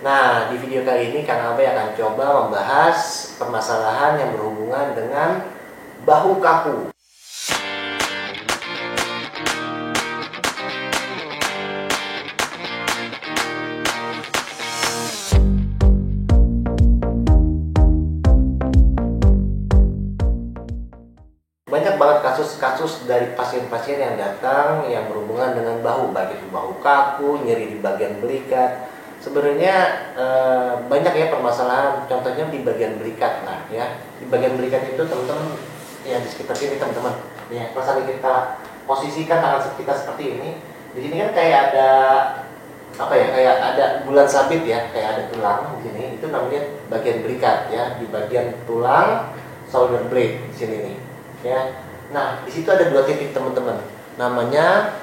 Nah, di video kali ini Kang Abai akan coba membahas permasalahan yang berhubungan dengan bahu kaku. Banyak banget kasus-kasus dari pasien-pasien yang datang yang berhubungan dengan bahu, baik itu bahu kaku, nyeri di bagian belikat. Sebenarnya banyak ya permasalahan, contohnya di bagian belikat. Nah ya, di bagian belikat itu teman-teman ya di sekitar sini teman-teman. Ya, kalau kita posisikan tangan kita seperti ini, di sini kan kayak ada apa ya, kayak ada bulan sabit ya, kayak ada tulang di sini. Itu namanya bagian belikat ya, di bagian tulang shoulder blade di sini nih. Ya, nah di situ ada dua titik teman-teman, namanya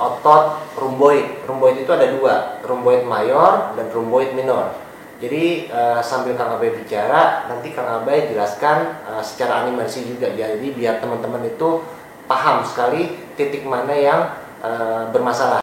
otot rhomboid. Rhomboid itu ada dua, rhomboid mayor dan rhomboid minor. Jadi sambil Kang Abai bicara, nanti Kang Abai jelaskan secara animasi juga ya. Jadi biar teman-teman itu paham sekali titik mana yang bermasalah.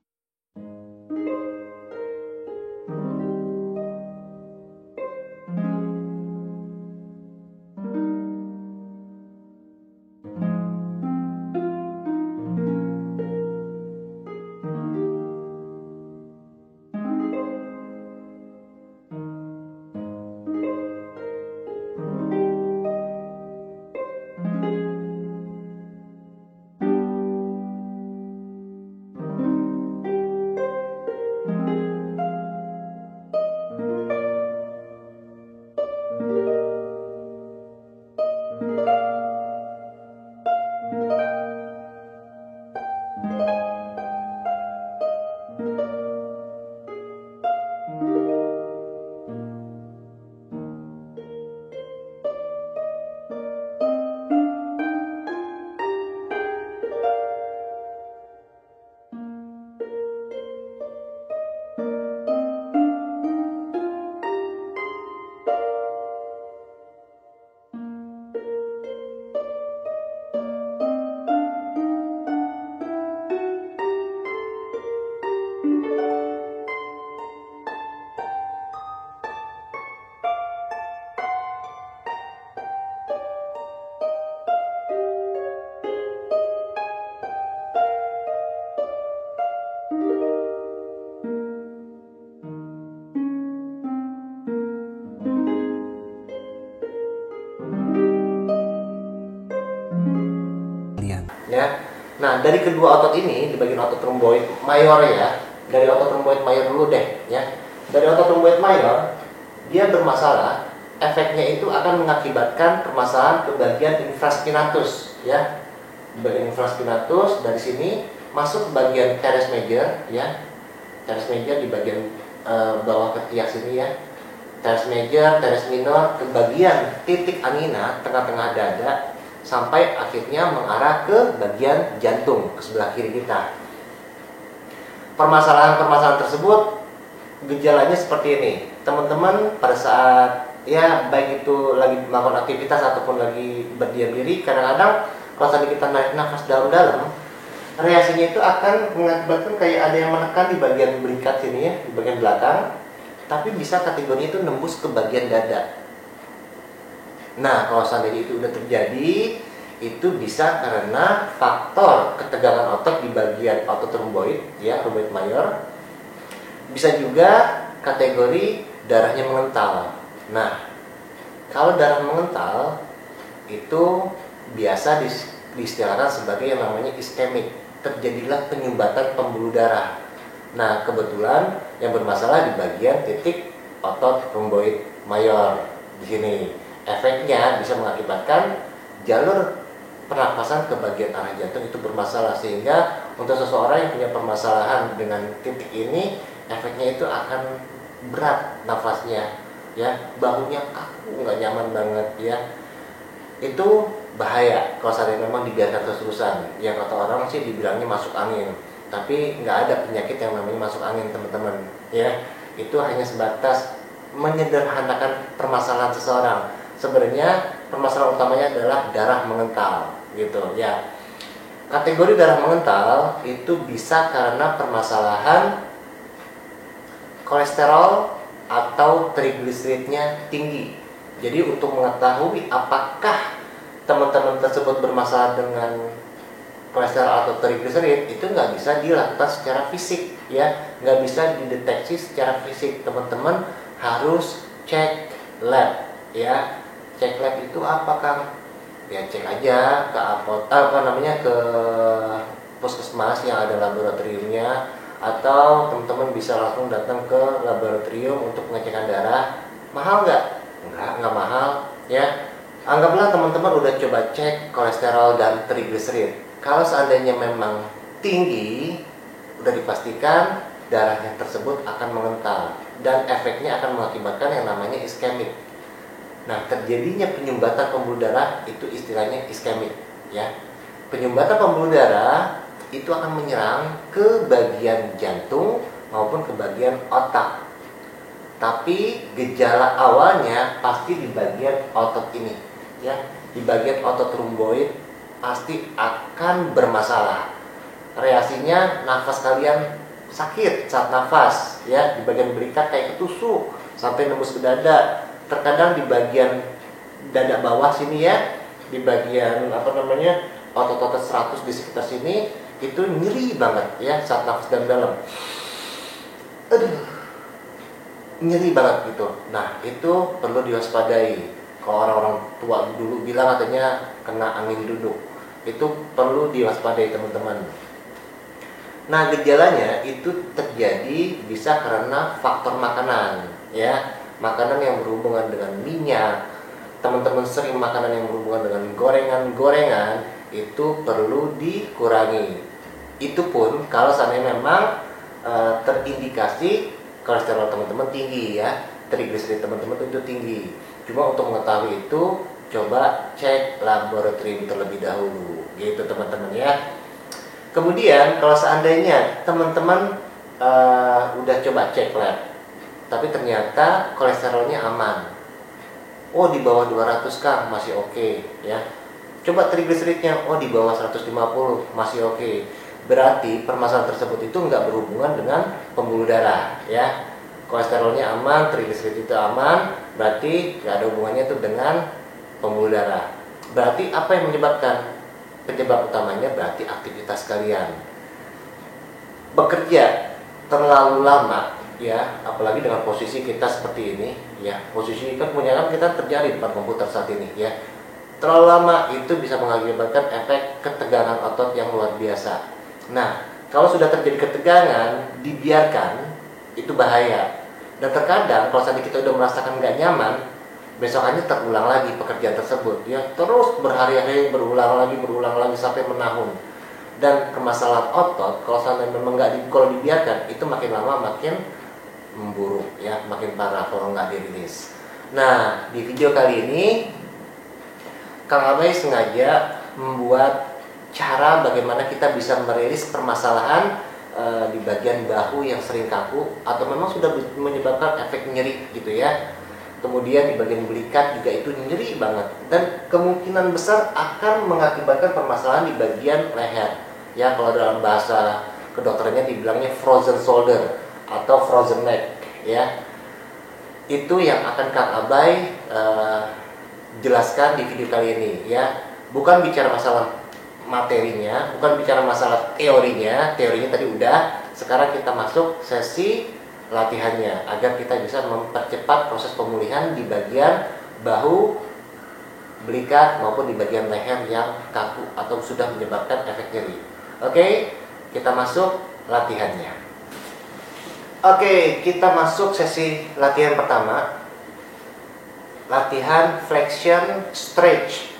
Ya. Nah, dari kedua otot ini di bagian otot rhomboid mayor ya. Dari otot rhomboid mayor dulu deh ya. Dari otot rhomboid mayor dia bermasalah, efeknya itu akan mengakibatkan permasalahan ke bagian infraspinatus ya. Di bagian infraspinatus dari sini masuk ke bagian teres major ya. Teres major di bagian bawah ketiak sini ya. Teres major, teres minor ke bagian titik angina tengah-tengah dada sampai akhirnya mengarah ke bagian jantung ke sebelah kiri kita. Permasalahan-permasalahan tersebut gejalanya seperti ini. Teman-teman pada saat ya baik itu lagi melakukan aktivitas ataupun lagi berdiam diri, kadang-kadang kalau tadi kita narik nafas dalam-dalam, reaksinya itu akan mengakibatkan kayak ada yang menekan di bagian belikat sini ya, di bagian belakang, tapi bisa kategori itu nembus ke bagian dada. Nah, kalau seandainya itu udah terjadi, itu bisa karena faktor ketegangan otot di bagian otot rhomboid, ya, rhomboid mayor. Bisa juga kategori darahnya mengental. Nah, kalau darah mengental itu biasa diistilahkan sebagai yang namanya iskemik. Terjadilah penyumbatan pembuluh darah. Nah, kebetulan yang bermasalah di bagian titik otot rhomboid mayor di sini. Efeknya bisa mengakibatkan jalur pernapasan ke bagian arah jantung itu bermasalah, sehingga untuk seseorang yang punya permasalahan dengan titik ini, efeknya itu akan berat nafasnya, ya, bahunya kaku, nggak nyaman banget, ya. Itu bahaya kalau seandainya memang dibiarkan terus-terusan. Yang kata orang sih dibilangnya masuk angin, tapi nggak ada penyakit yang namanya masuk angin, teman-teman, ya. Itu hanya sebatas menyederhanakan permasalahan seseorang. Sebenarnya permasalahan utamanya adalah darah mengental, gitu ya. Kategori darah mengental itu bisa karena permasalahan kolesterol atau trigliseridnya tinggi. Jadi untuk mengetahui apakah teman-teman tersebut bermasalah dengan kolesterol atau trigliserid, itu nggak bisa dilakukan secara fisik, ya, nggak bisa dideteksi secara fisik. Teman-teman harus cek lab, ya. Cek lab itu apa, Kang? Ya cek aja ke ke puskesmas yang ada laboratoriumnya, atau teman-teman bisa langsung datang ke laboratorium untuk pengecekan darah. Mahal nggak? Nggak mahal, ya. Anggaplah teman-teman udah coba cek kolesterol dan trigliserid. Kalau seandainya memang tinggi, udah dipastikan darahnya tersebut akan mengental dan efeknya akan mengakibatkan yang namanya iskemik. Nah, terjadinya penyumbatan pembuluh darah itu istilahnya iskemik, ya. Penyumbatan pembuluh darah itu akan menyerang ke bagian jantung maupun ke bagian otak. Tapi gejala awalnya pasti di bagian otot ini, ya. Di bagian otot romboid pasti akan bermasalah. Reaksinya nafas kalian sakit saat nafas, ya, di bagian belikat kayak ketusuk sampai nembus ke dada. Terkadang di bagian dada bawah sini, ya, di bagian otot-otot 100 di sekitar sini itu nyeri banget, ya, saat nafas dalam. Aduh, nyeri banget gitu. Nah, itu perlu diwaspadai. Kalau orang-orang tua dulu bilang katanya kena angin duduk, itu perlu diwaspadai, teman-teman. Nah, gejalanya itu terjadi bisa karena faktor makanan, ya. Makanan yang berhubungan dengan minyak, teman-teman sering makanan yang berhubungan dengan gorengan-gorengan, itu perlu dikurangi. Itu pun kalau seandainya memang terindikasi kolesterol teman-teman tinggi, ya, trigliserid teman-teman itu tinggi. Cuma untuk mengetahui itu, coba cek laboratorium terlebih dahulu, gitu teman-teman, ya. Kemudian kalau seandainya teman-teman udah coba cek lab, tapi ternyata kolesterolnya aman, oh di bawah 200 Kang, masih oke, ya. Coba trigliseridnya, oh di bawah 150, masih oke. Berarti permasalahan tersebut itu nggak berhubungan dengan pembuluh darah, ya. Kolesterolnya aman, trigliserid itu aman, berarti nggak ada hubungannya itu dengan pembuluh darah. Berarti apa yang menyebabkan? Penyebab utamanya berarti aktivitas kalian. Bekerja terlalu lama, ya, apalagi dengan posisi kita seperti ini, ya. Posisi kan kita kerja di depan komputer saat ini, ya. Terlalu lama itu bisa mengakibatkan efek ketegangan otot yang luar biasa. Nah, kalau sudah terjadi ketegangan, dibiarkan, itu bahaya. Dan terkadang kalau saat kita udah merasakan nggak nyaman, besokannya terulang lagi pekerjaan tersebut, ya, terus berhari-hari berulang lagi sampai menahun. Dan permasalahan otot kalau seandainya memang kalau dibiarkan, itu makin lama makin memburuk, ya, makin parah kalau nggak dirilis. Nah, di video kali ini Kang Abai sengaja membuat cara bagaimana kita bisa merilis permasalahan di bagian bahu yang sering kaku atau memang sudah menyebabkan efek nyeri, gitu, ya. Kemudian di bagian belikat juga itu nyeri banget, dan kemungkinan besar akan mengakibatkan permasalahan di bagian leher, ya. Kalau dalam bahasa kedokterannya dibilangnya frozen shoulder atau frozen neck, ya. Itu yang akan Kang Abai jelaskan di video kali ini, ya. Bukan bicara masalah materinya, bukan bicara masalah teorinya tadi udah. Sekarang kita masuk sesi latihannya agar kita bisa mempercepat proses pemulihan di bagian bahu, belikat maupun di bagian leher yang kaku atau sudah menyebabkan efek nyeri. Oke, kita masuk latihannya. Oke, kita masuk sesi latihan pertama. Latihan flexion stretch.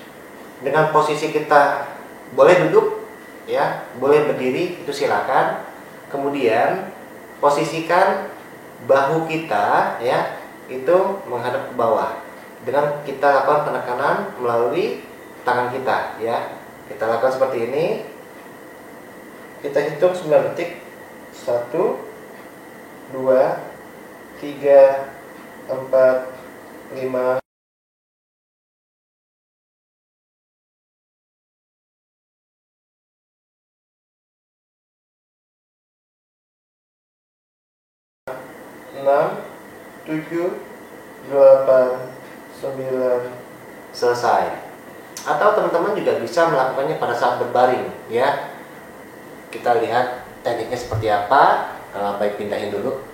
Dengan posisi kita boleh duduk, ya, boleh berdiri, itu silakan. Kemudian posisikan bahu kita, ya, itu menghadap ke bawah dengan kita lakukan penekanan melalui tangan kita, ya. Kita lakukan seperti ini. Kita hitung 9 detik. 1 2 3 4 5 6 7, 8, 9, selesai. Atau teman-teman juga bisa melakukannya pada saat berbaring ya. Kita lihat tekniknya seperti apa. Baik, pindahin dulu.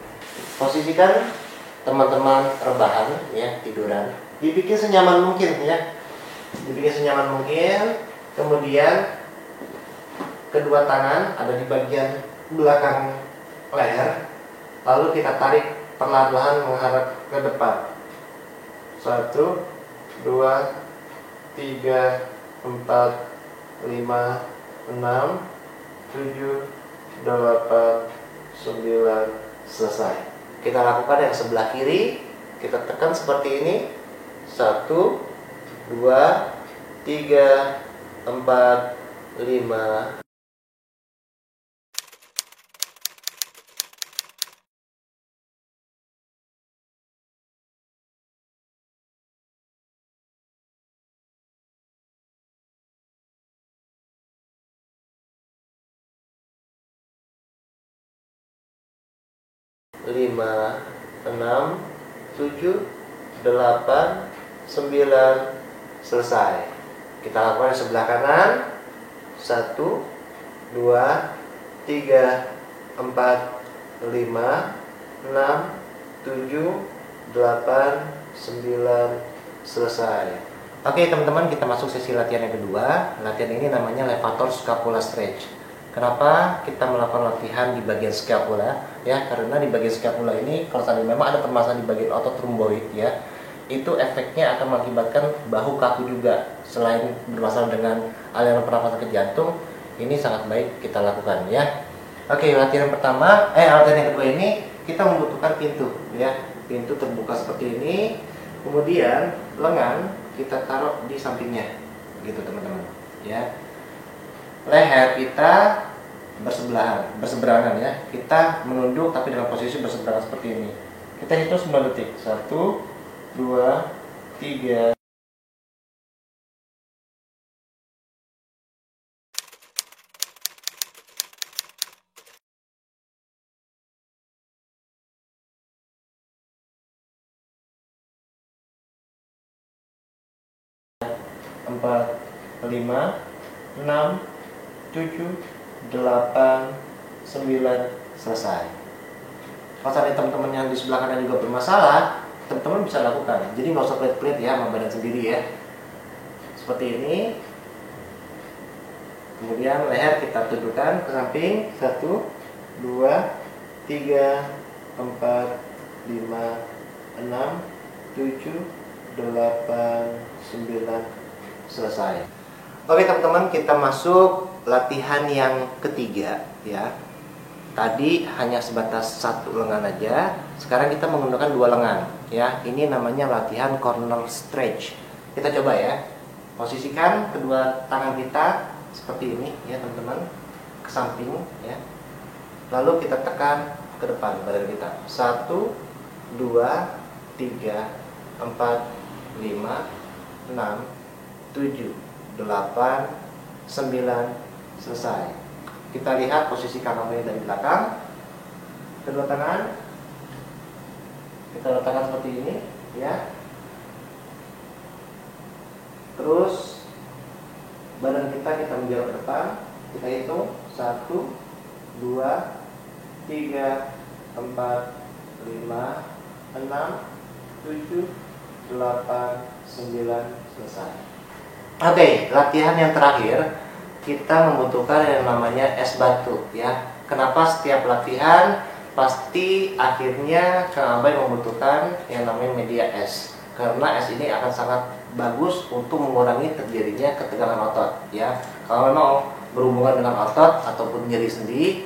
Posisikan teman-teman rebahan ya, tiduran. Dibikin senyaman mungkin ya. Dibikin senyaman mungkin. Kemudian kedua tangan ada di bagian belakang leher. Lalu kita tarik perlahan-lahan menghadap ke depan. 1, 2, 3, 4, 5, 6, 7, 8, 9, selesai. Kita lakukan yang sebelah kiri. Kita tekan seperti ini. 1, 2, 3, 4, 5. Lima, 6, 7, 8, 9, selesai. Kita lakukan sebelah kanan. 1, 2, 3, 4, 5, 6, 7, 8, 9, selesai. Oke teman-teman, kita masuk sesi latihan yang kedua. Latihan ini namanya levator scapula stretch. Kenapa kita melakukan latihan di bagian scapula? Ya, karena di bagian scapula ini kalau tadi memang ada permasalahan di bagian otot rhomboid ya, itu efeknya akan mengakibatkan bahu kaku juga. Selain bermasalah dengan aliran pernapasan ke jantung, ini sangat baik kita lakukan ya. Oke, latihan yang pertama, latihan yang kedua ini kita membutuhkan pintu ya. Pintu terbuka seperti ini. Kemudian lengan kita taruh di sampingnya, gitu teman-teman ya. Leher kita berseberangan ya. Kita menunduk tapi dalam posisi berseberangan seperti ini. Kita hitung 9 detik. 1, 2, 3. Empat, 5, 6, 7, 8, 9, selesai. Kalau tadi teman-teman yang di sebelah kanan juga bermasalah, teman-teman bisa lakukan. Jadi nggak usah pelit-pelit ya sama badan sendiri ya. Seperti ini. Kemudian leher kita tujukan ke samping. 1, 2, 3, 4, 5, 6, 7, 8, 9, selesai. Oke teman-teman, kita masuk latihan yang ketiga ya. Tadi hanya sebatas satu lengan aja. Sekarang kita menggunakan dua lengan ya. Ini namanya latihan corner stretch. Kita coba ya. Posisikan kedua tangan kita seperti ini ya teman-teman, ke samping ya. Lalu kita tekan ke depan badan kita. 1, 2, 3, 4, 5, 6, 7, 8, 9, selesai. Kita lihat posisi kanan dari belakang. Kedua tangan kita letakkan seperti ini ya. Terus badan kita menjauh ke depan. Kita hitung 1, 2, 3, 4, 5, 6, 7, 8, 9, selesai. Oke, latihan yang terakhir kita membutuhkan yang namanya es batu ya. Kenapa setiap latihan pasti akhirnya Kang Abai membutuhkan yang namanya media es? Karena es ini akan sangat bagus untuk mengurangi terjadinya ketegangan otot ya. Kalau memang berhubungan dengan otot ataupun nyeri sendi,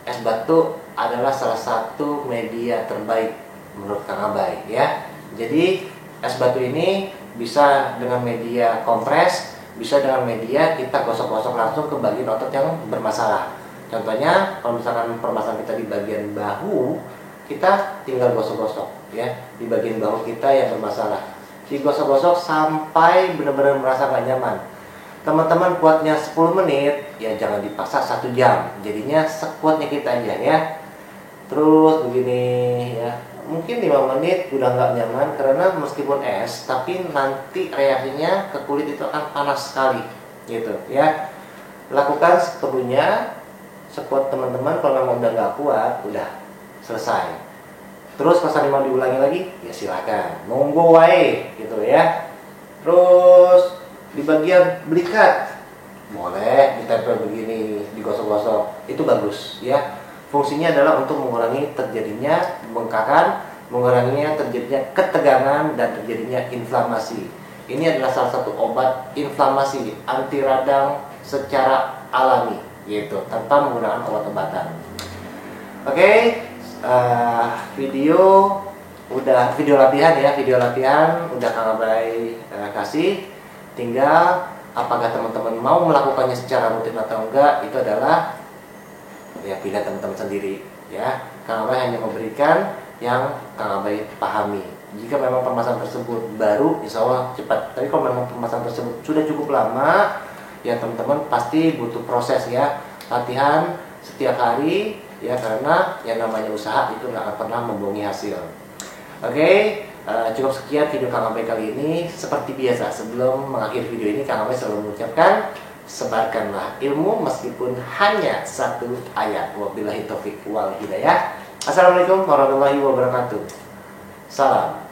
es batu adalah salah satu media terbaik menurut Kang Abai ya. Jadi es batu ini bisa dengan media kompres, bisa dengan media kita gosok-gosok langsung ke bagian otot yang bermasalah. Contohnya kalau misalkan permasalahan kita di bagian bahu, kita tinggal gosok-gosok ya di bagian bahu kita yang bermasalah. Digosok-gosok sampai benar-benar merasa gak nyaman. Teman-teman kuatnya 10 menit, ya jangan dipaksa 1 jam. Jadinya sekuatnya kita aja ya. Terus begini ya. mungkin 5 menit udah nggak nyaman karena meskipun es tapi nanti reaksinya ke kulit itu akan panas sekali gitu ya. Lakukan seperlunya, support teman-teman. Kalau memang udah nggak kuat, udah selesai. Terus kalau mau diulangi lagi, ya silakan, monggo wae gitu ya. Terus di bagian belikat boleh ditempel begini, digosok-gosok, itu bagus ya. Fungsinya adalah untuk mengurangi terjadinya pembengkakan, menguranginya terjadinya ketegangan, dan terjadinya inflamasi. Ini adalah salah satu obat inflamasi anti radang secara alami gitu, tanpa menggunakan obat-obatan. Oke, video latihan ya, video latihan udah Kang Abai kasih. Tinggal apakah teman-teman mau melakukannya secara rutin atau enggak, itu adalah ya pilihan teman-teman sendiri ya. Kang Abai hanya memberikan yang Kang Abai pahami. Jika memang permasalahan tersebut baru, insya Allah cepat. Tapi kalau memang permasalahan tersebut sudah cukup lama, ya teman-teman pasti butuh proses ya, latihan setiap hari ya, karena yang namanya usaha itu nggak akan pernah membohongi hasil. Oke, cukup sekian video Kang Abai kali ini. Seperti biasa, sebelum mengakhiri video ini, Kang Abai selalu mengucapkan, sebarkanlah ilmu meskipun hanya 1 ayat. Wabillahi taufik wal hidayah. Assalamualaikum warahmatullahi wabarakatuh. Salam.